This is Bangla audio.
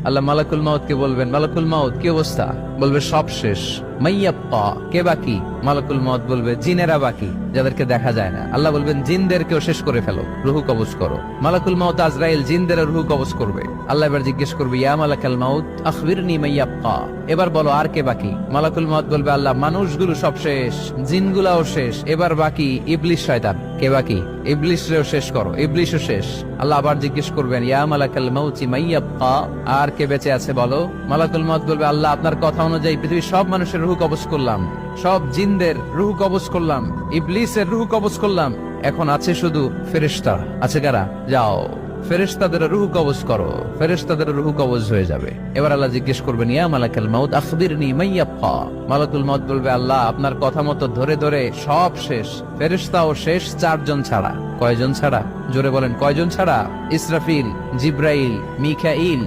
আল্লাহ মালাকুল মাউত কে বলবেন, মালাকুল মাউত কি অবস্থা? বলবে সব শেষ। মাইয়াব্বা, কে বাকি? মালাকুল মাউত বলবে জিনেরা বাকি, যাদেরকে দেখা যায় না। আল্লাহ বলবেন জিনদেরকেও শেষ করে ফেলো, রুহু কবজ করো। মালাকুল মাউত আজরাইল জিনদের রুহু কবজ করবে। আল্লাহ এবার জিজ্ঞেস করবে, ইয়া মালাকাল মাউত আখবিরনি মাইয়াব্বা, এবার বলো আর কে বাকি? মালাকুল মাউত বলবে, আল্লাহ মানুষগুলো সব শেষ, জিনগুলাও শেষ, এবার বাকি ইবলিস শয়তান। কে বাকি? ইবলিসরেও শেষ করো, ইবলিসও শেষ। আল্লাহ আবার জিজ্ঞেস করবেন, ইয়া মালাকাল মাউতি মাইয়াব্বা, আর কে বেঁচে আছে বলো? মালাকুল মাউত বলবে, আল্লাহ আপনার কথা অনুযায়ী পৃথিবীর সব মানুষের রুহু কবজ করলাম, সব জিনদের রুহু কবজ করলাম, ইবলিসের রুহু কবজ করলাম, এখন আছে শুধু ফেরেশতা। আছে কারা? যাও ফেরেশতাদের রুহু কবজ করো। ফেরেশতাদের রুহু কবজ হয়ে যাবে। এবার আল্লাহ জিজ্ঞেস করবেন, ইয়া মালাকাল মাউত আখবিরনি মাইয়াব্বা। মালাকুল মাউত বলবে, আল্লাহ আপনার কথা মতো ধরে ধরে সব শেষ, ফেরেশতাও শেষ, 4 জন ছাড়া। কয়জন ছাড়া? জোরে বলেন, কয়জন ছাড়া? ইসরাফিল, জিব্রাইল, মিকাইল,